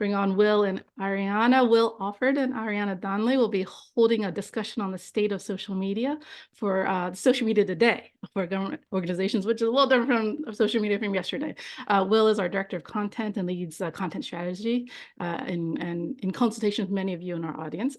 bring on Will and Ariana. Will Alford and Ariana Donnelly will be holding a discussion on the state of social media for social media today for government organizations, which is a little different from social media from yesterday. Will is our director of content and leads content strategy in consultation with many of you in our audience.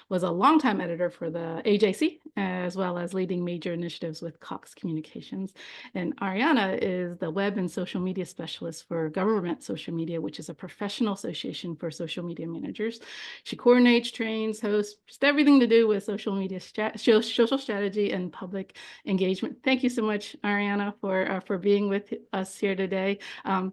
Was a longtime editor for the AJC, as well as leading major initiatives with Cox Communications. And Ariana is the web and social media specialist for Government Social Media, which is a professional association for social media managers. She coordinates, trains, hosts, just everything to do with social media social strategy and public engagement. Thank you so much, Ariana, for being with us here today.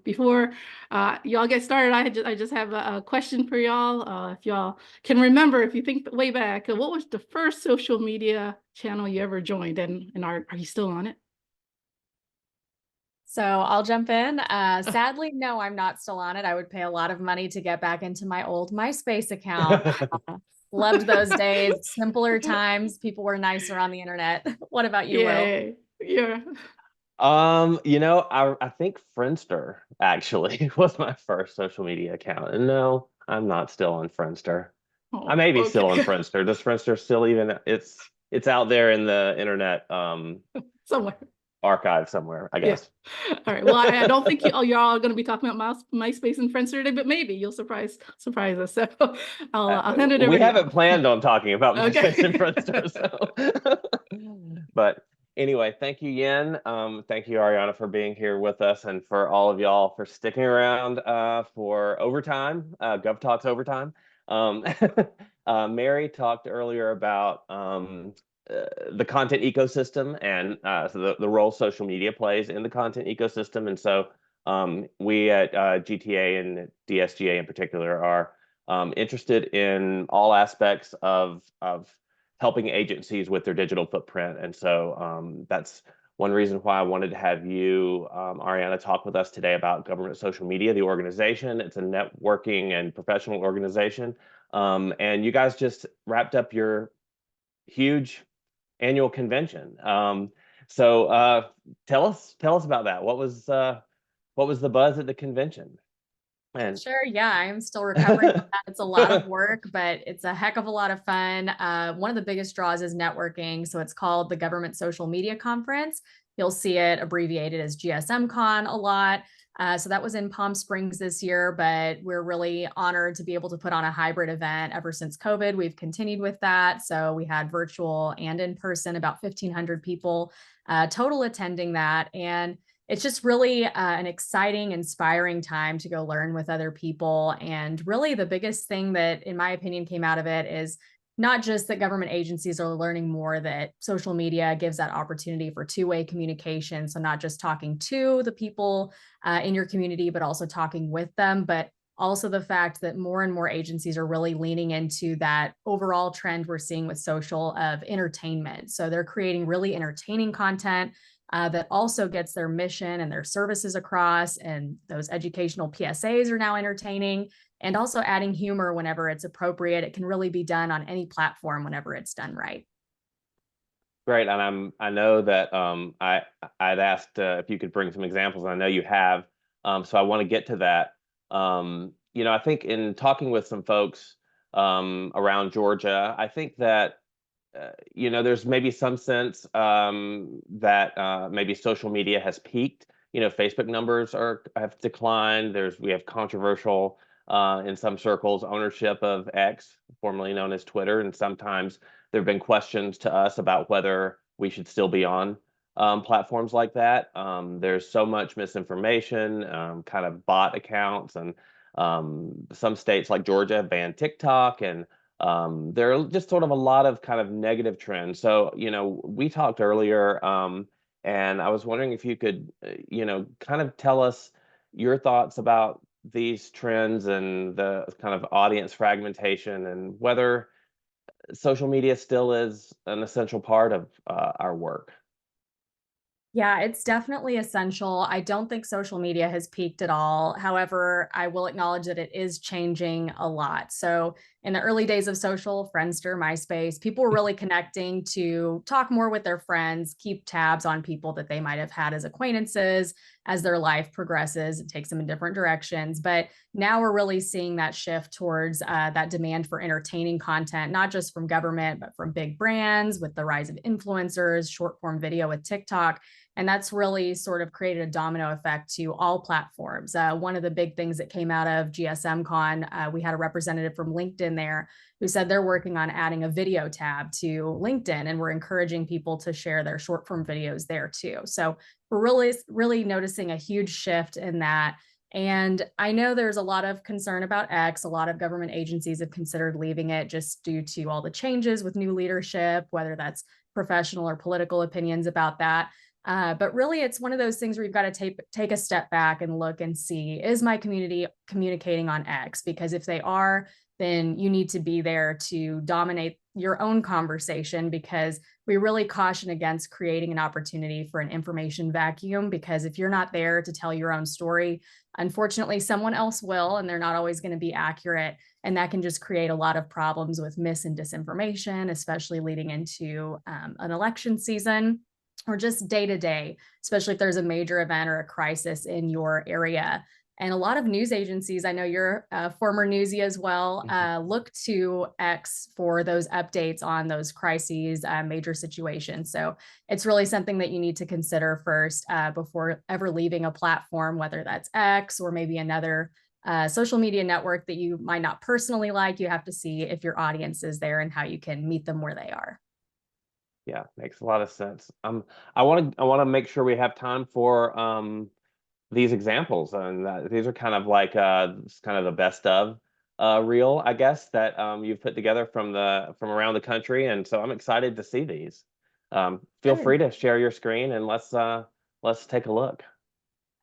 Before y'all get started, I just have a question for y'all. If y'all can remember, if you think way back, what was the first social media channel you ever joined, and are you still on it? So I'll jump in. Sadly, no, I'm not still on it. I would pay a lot of money to get back into my old MySpace account. Loved those days, simpler times. People were nicer on the internet. What about you, Will? Yeah. I think Friendster actually was my first social media account. And no, I'm not still on Friendster. I Oh, may be still on okay. Friendster. Does Friendster still even it's out there in the internet Somewhere. archive somewhere, I Yeah. guess. All right. Well, I don't think you're all going to be talking about MySpace and Friendster today, but maybe you'll surprise us. So I'll hand it over We to haven't y'all. planned on talking about MySpace and Okay. Friendster, so but anyway, thank you, Yen. Thank you, Ariana, for being here with us, and for all of y'all for sticking around for overtime, GovTalks overtime. Um, Mary talked earlier about the content ecosystem and so the role social media plays in the content ecosystem. And so we at GTA and DSGA in particular are interested in all aspects of helping agencies with their digital footprint. And so that's one reason why I wanted to have you, Ariana, talk with us today about Government Social Media, the organization. It's a networking and professional organization. And you guys just wrapped up your huge annual convention. So tell us about that. What was the buzz at the convention? And Sure. Yeah, I am still recovering from that. It's a lot of work, but it's a heck of a lot of fun. One of the biggest draws is networking. So it's called the Government Social Media Conference. You'll see it abbreviated as GSMCon a lot. So that was in Palm Springs this year, but we're really honored to be able to put on a hybrid event. Ever since COVID, we've continued with that. So we had virtual and in person, about 1,500 people total attending that. And it's just really an exciting, inspiring time to go learn with other people. And really the biggest thing that, in my opinion, came out of it is not just that government agencies are learning more, that social media gives that opportunity for two-way communication. So not just talking to the people in your community, but also talking with them. But also the fact that more and more agencies are really leaning into that overall trend we're seeing with social of entertainment. So they're creating really entertaining content that also gets their mission and their services across. And those educational PSAs are now entertaining, and also adding humor whenever it's appropriate. It can really be done on any platform whenever it's done right. great, and I know that I'd asked if you could bring some examples, and I know you have. So I want to get to that. I think in talking with some folks around Georgia, I think that there's maybe some sense that maybe social media has peaked. Facebook numbers have declined. We have controversial in some circles ownership of X, formerly known as Twitter, and sometimes there have been questions to us about whether we should still be on platforms like that. There's so much misinformation, kind of bot accounts, and some states like Georgia have banned TikTok, and there are just sort of a lot of kind of negative trends. So, we talked earlier, and I was wondering if you could, kind of tell us your thoughts about these trends and the kind of audience fragmentation, and whether social media still is an essential part of our work. Yeah, it's definitely essential. I don't think social media has peaked at all. However, I will acknowledge that it is changing a lot. So in the early days of social, Friendster, MySpace, people were really connecting to talk more with their friends, keep tabs on people that they might have had as acquaintances as their life progresses. It takes them in different directions. But now we're really seeing that shift towards that demand for entertaining content, not just from government, but from big brands with the rise of influencers, short form video with TikTok. And that's really sort of created a domino effect to all platforms. One of the big things that came out of GSM Con, we had a representative from LinkedIn there who said they're working on adding a video tab to LinkedIn, and we're encouraging people to share their short form videos there too. So we're really noticing a huge shift in that. And I know there's a lot of concern about X. A lot of government agencies have considered leaving it just due to all the changes with new leadership, whether that's professional or political opinions about that. But really, it's one of those things where you've got to take a step back and look and see, is my community communicating on X? Because if they are, then you need to be there to dominate your own conversation, because we really caution against creating an opportunity for an information vacuum, because if you're not there to tell your own story, unfortunately, someone else will, and they're not always going to be accurate. And that can just create a lot of problems with mis and disinformation, especially leading into an election season, or just day to day, especially if there's a major event or a crisis in your area. And a lot of news agencies, I know you're a former newsie as well, look to X for those updates on those crises, major situations. So it's really something that you need to consider first before ever leaving a platform, whether that's X or maybe another social media network that you might not personally like. You have to see if your audience is there and how you can meet them where they are. Yeah, makes a lot of sense. I want to make sure we have time for these examples, and these are kind of like kind of the best of reel, I guess, that you've put together from around the country, and so I'm excited to see these. Feel free to share your screen and let's take a look.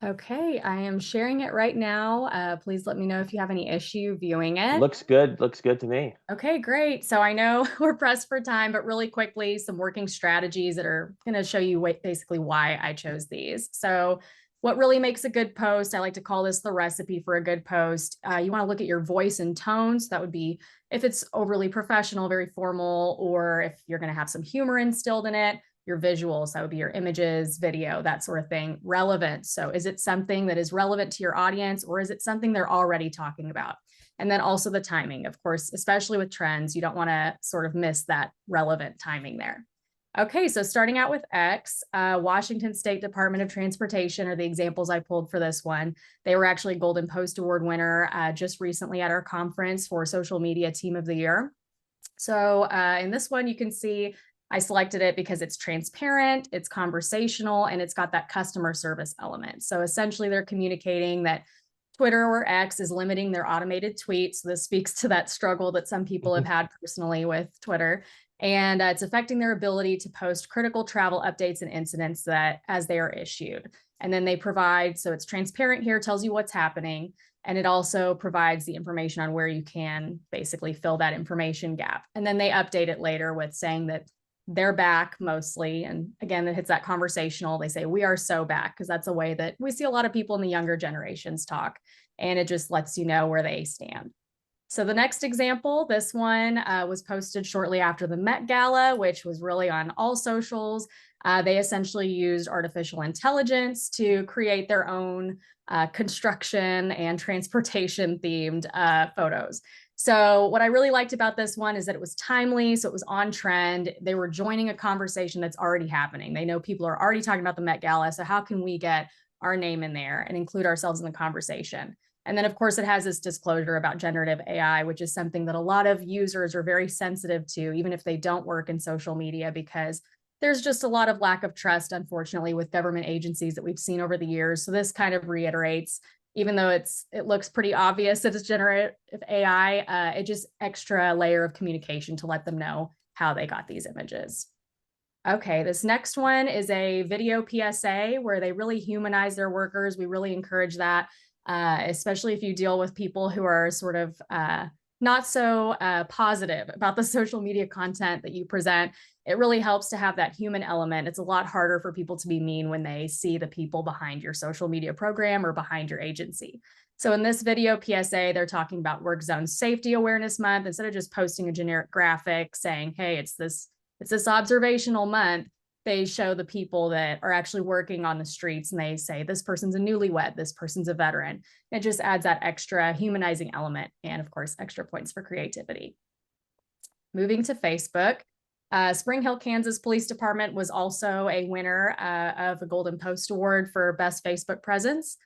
Okay, I am sharing it right now. Please let me know if you have any issue viewing it. Looks good to me. Okay, great. So I know we're pressed for time, but really quickly, some working strategies that are going to show you basically why I chose these. So what really makes a good post, I like to call this the recipe for a good post. You want to look at your voice and tone. So that would be if it's overly professional, very formal, or if you're going to have some humor instilled in it. Your visuals, that would be your images, video, that sort of thing. Relevant. So is it something that is relevant to your audience, or is it something they're already talking about? And then also the timing, of course, especially with trends, you don't want to sort of miss that relevant timing there. Okay, so starting out with X, Washington State Department of Transportation are the examples I pulled for this one. They were actually Golden Post Award winner just recently at our conference for Social Media Team of the Year. So in this one, you can see I selected it because it's transparent, it's conversational, and it's got that customer service element. So essentially, they're communicating that Twitter or X is limiting their automated tweets. So this speaks to that struggle that some people have had personally with Twitter. And it's affecting their ability to post critical travel updates and incidents that as they are issued. And then they provide, so it's transparent here, tells you what's happening. And it also provides the information on where you can basically fill that information gap. And then they update it later with saying that they're back mostly. And again, it hits that conversational. They say, we are so back, because that's a way that we see a lot of people in the younger generations talk. And it just lets you know where they stand. So the next example, this one was posted shortly after the Met Gala, which was really on all socials. They essentially used artificial intelligence to create their own construction and transportation themed photos. So what I really liked about this one is that it was timely, so it was on trend. They were joining a conversation that's already happening. They know people are already talking about the Met Gala, so how can we get our name in there and include ourselves in the conversation? And then, of course, it has this disclosure about generative AI, which is something that a lot of users are very sensitive to, even if they don't work in social media, because there's just a lot of lack of trust, unfortunately, with government agencies that we've seen over the years. So this kind of reiterates, even though it looks pretty obvious that it's generative AI, it just extra layer of communication to let them know how they got these images. Okay, this next one is a video PSA where they really humanize their workers. We really encourage that, especially if you deal with people who are sort of not so positive about the social media content that you present. It really helps to have that human element. It's a lot harder for people to be mean when they see the people behind your social media program or behind your agency. So in this video PSA, they're talking about Work Zone Safety Awareness Month. Instead of just posting a generic graphic saying, hey, it's this observational month, they show the people that are actually working on the streets, and they say, this person's a newlywed, this person's a veteran. It just adds that extra humanizing element, and of course, extra points for creativity. Moving to Facebook, Spring Hill, Kansas Police Department was also a winner of a Golden Post Award for Best Facebook Presence.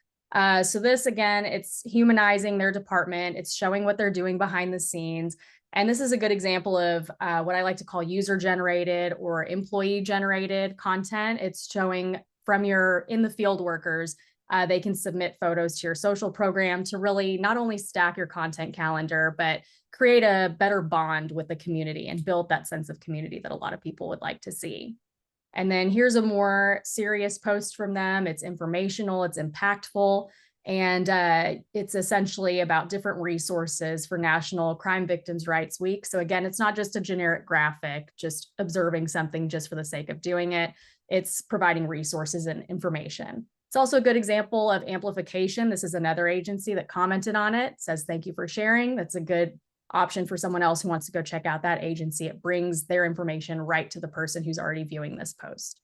So this, again, it's humanizing their department. It's showing what they're doing behind the scenes. And this is a good example of what I like to call user-generated or employee-generated content. It's showing from your in-the-field workers. They can submit photos to your social program to really not only stack your content calendar, but create a better bond with the community and build that sense of community that a lot of people would like to see. And then here's a more serious post from them. It's informational, it's impactful, and it's essentially about different resources for National Crime Victims' Rights Week. So again, it's not just a generic graphic, just observing something just for the sake of doing it. It's providing resources and information. It's also a good example of amplification. This is another agency that commented on it, says, thank you for sharing. That's a good option for someone else who wants to go check out that agency. It brings their information right to the person who's already viewing this post.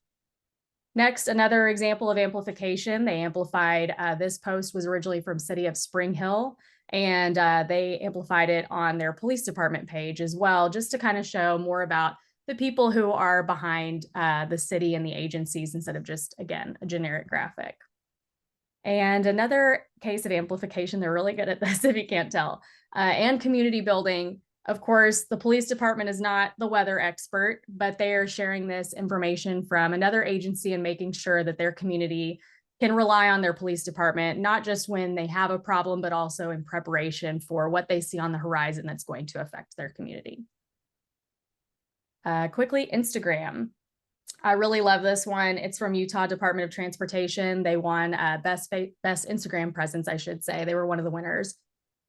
Next, another example of amplification. They amplified, this post was originally from City of Spring Hill, and they amplified it on their police department page as well, just to kind of show more about the people who are behind the city and the agencies instead of just, again, a generic graphic. And another case of amplification, they're really good at this if you can't tell, and community building. Of course, the police department is not the weather expert, but they are sharing this information from another agency and making sure that their community can rely on their police department, not just when they have a problem, but also in preparation for what they see on the horizon that's going to affect their community. Quickly, Instagram. I really love this one. It's from Utah Department of Transportation. They won best Instagram presence, I should say. They were one of the winners.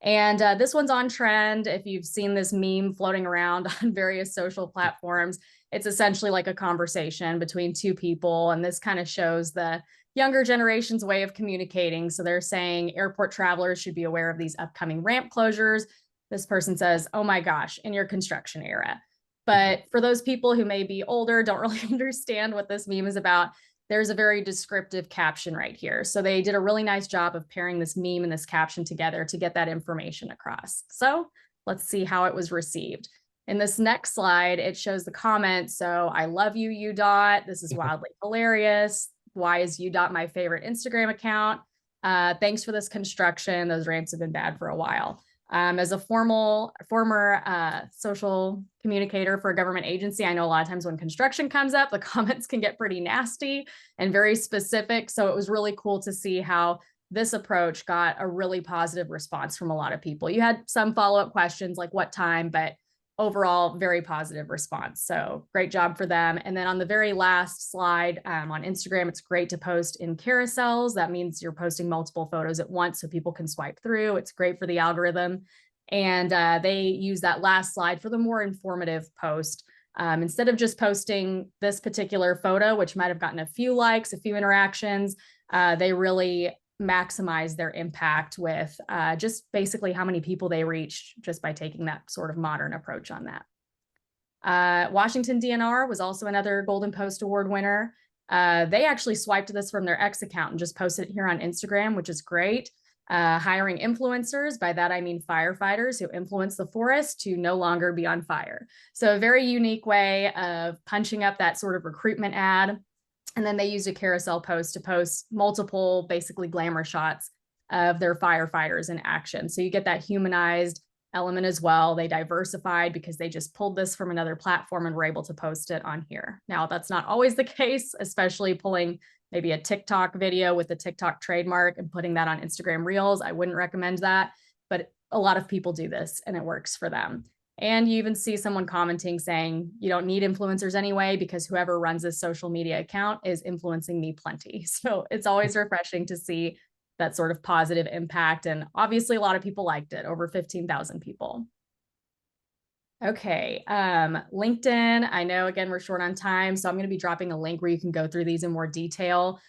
And this one's on trend. If you've seen this meme floating around on various social platforms, it's essentially like a conversation between two people. And this kind of shows the younger generation's way of communicating. So they're saying airport travelers should be aware of these upcoming ramp closures. This person says, oh my gosh, in your construction era. But for those people who may be older, don't really understand what this meme is about, there's a very descriptive caption right here. So they did a really nice job of pairing this meme and this caption together to get that information across. So let's see how it was received. In this next slide, it shows the comment. So I love you, UDOT. This is wildly hilarious. Why is UDOT my favorite Instagram account? Thanks for this construction. Those ramps have been bad for a while. As a former social communicator for a government agency, I know a lot of times when construction comes up, the comments can get pretty nasty and very specific. So it was really cool to see how this approach got a really positive response from a lot of people. You had some follow-up questions like what time, but overall, very positive response. So great job for them. And then on the very last slide on Instagram, it's great to post in carousels. That means you're posting multiple photos at once so people can swipe through. It's great for the algorithm. And they use that last slide for the more informative post. Instead of just posting this particular photo, which might have gotten a few likes, a few interactions, they really maximize their impact with just basically how many people they reach just by taking that sort of modern approach on that. Washington DNR was also another Golden Post Award winner. They actually swiped this from their X account and just posted it here on Instagram, which is great. Hiring influencers, by that I mean firefighters who influence the forest to no longer be on fire. So a very unique way of punching up that sort of recruitment ad. And then they used a carousel post to post multiple, basically glamour shots of their firefighters in action. So you get that humanized element as well. They diversified because they just pulled this from another platform and were able to post it on here. Now, that's not always the case, especially pulling maybe a TikTok video with the TikTok trademark and putting that on Instagram Reels. I wouldn't recommend that, but a lot of people do this and it works for them. And you even see someone commenting saying, you don't need influencers anyway, because whoever runs this social media account is influencing me plenty. So it's always refreshing to see that sort of positive impact. And obviously a lot of people liked it, over 15,000 people. Okay, LinkedIn, I know, again, we're short on time, so I'm going to be dropping a link where you can go through these in more detail.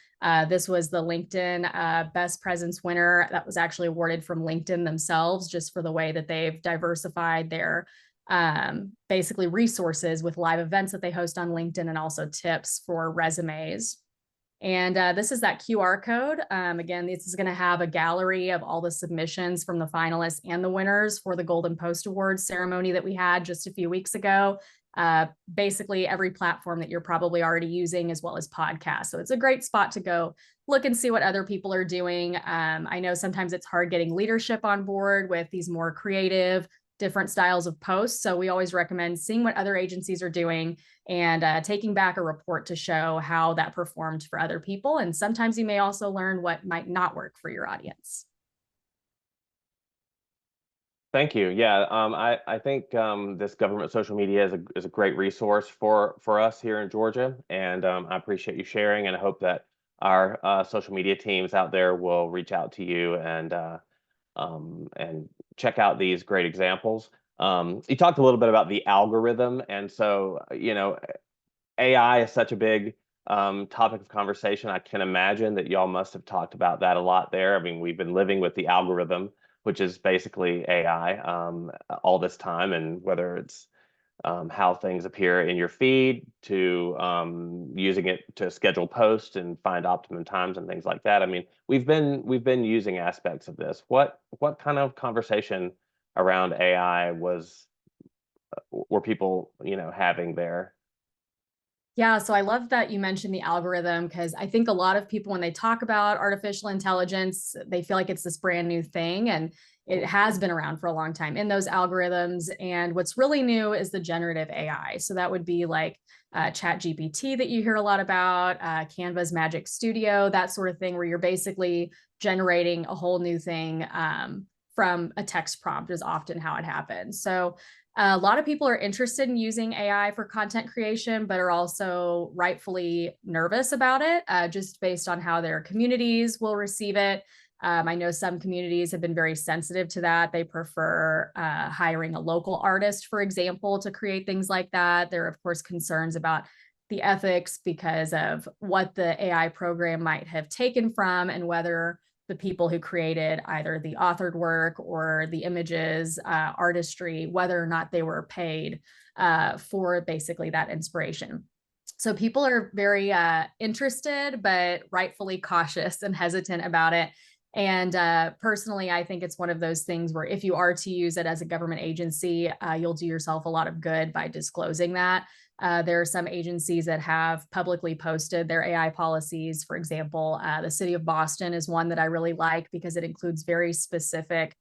This was the LinkedIn Best Presence winner that was actually awarded from LinkedIn themselves, just for the way that they've diversified their basically resources with live events that they host on LinkedIn and also tips for resumes. And this is that QR code. Again, this is going to have a gallery of all the submissions from the finalists and the winners for the Golden Post Awards ceremony that we had just a few weeks ago. Basically every platform that you're probably already using, as well as podcasts. So it's a great spot to go look and see what other people are doing. I know sometimes it's hard getting leadership on board with these more creative, different styles of posts. So we always recommend seeing what other agencies are doing and taking back a report to show how that performed for other people. And sometimes you may also learn what might not work for your audience. Thank you. Yeah, I think this government social media is a great resource for us here in Georgia, and I appreciate you sharing. And I hope that our social media teams out there will reach out to you and check out these great examples. You talked a little bit about the algorithm, and so AI is such a big topic of conversation. I can imagine that y'all must have talked about that a lot there. I mean, we've been living with the algorithm, which is basically AI, all this time, and whether it's how things appear in your feed to using it to schedule posts and find optimum times and things like that. I mean, we've been using aspects of this. What kind of conversation around AI were people having there? Yeah, so I love that you mentioned the algorithm, because I think a lot of people, when they talk about artificial intelligence, they feel like it's this brand new thing, and it has been around for a long time in those algorithms. And what's really new is the generative AI. So that would be like ChatGPT that you hear a lot about, Canva's Magic Studio, that sort of thing, where you're basically generating a whole new thing from a text prompt is often how it happens. So a lot of people are interested in using AI for content creation, but are also rightfully nervous about it, just based on how their communities will receive it. I know some communities have been very sensitive to that. They prefer hiring a local artist, for example, to create things like that. There are, of course, concerns about the ethics because of what the AI program might have taken from, and whether the people who created either the authored work or the images, artistry, whether or not they were paid for basically that inspiration. So people are very interested, but rightfully cautious and hesitant about it. And personally, I think it's one of those things where if you are to use it as a government agency, you'll do yourself a lot of good by disclosing that. There are some agencies that have publicly posted their AI policies. For example, the city of Boston is one that I really like, because it includes very specific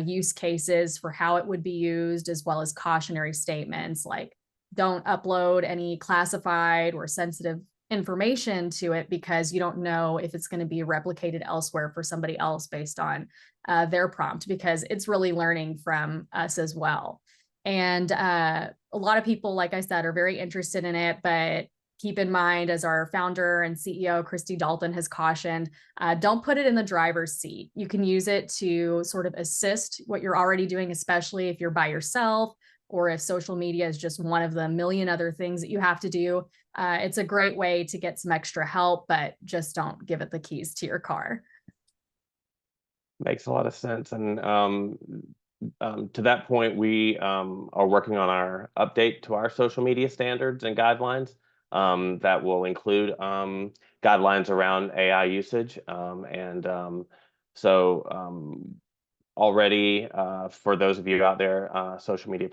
use cases for how it would be used, as well as cautionary statements like don't upload any classified or sensitive information to it, because you don't know if it's going to be replicated elsewhere for somebody else based on their prompt, because it's really learning from us as well. And a lot of people, like I said, are very interested in it, but keep in mind, as our founder and CEO, Christy Dalton, has cautioned, don't put it in the driver's seat. You can use it to sort of assist what you're already doing, especially if you're by yourself, or if social media is just one of the million other things that you have to do. It's a great way to get some extra help, but just don't give it the keys to your car. Makes a lot of sense. And to that point, we are working on our update to our social media standards and guidelines that will include guidelines around AI usage. Already, for those of you out there, social media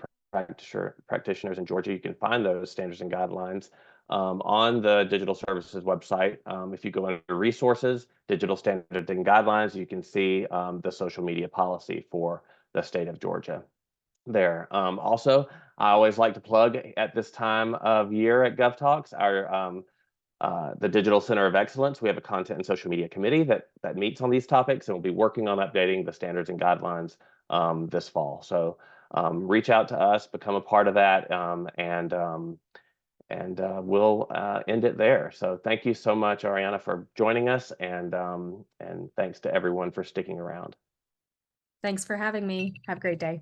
practitioners in Georgia, you can find those standards and guidelines on the Digital Services website. If you go under resources, digital standards and guidelines, you can see the social media policy for the state of Georgia there. Also, I always like to plug at this time of year at GovTalks, the Digital Center of Excellence. We have a content and social media committee that meets on these topics, and we'll be working on updating the standards and guidelines this fall. So reach out to us, become a part of that, and we'll end it there. So thank you so much, Ariana, for joining us, and thanks to everyone for sticking around. Thanks for having me. Have a great day.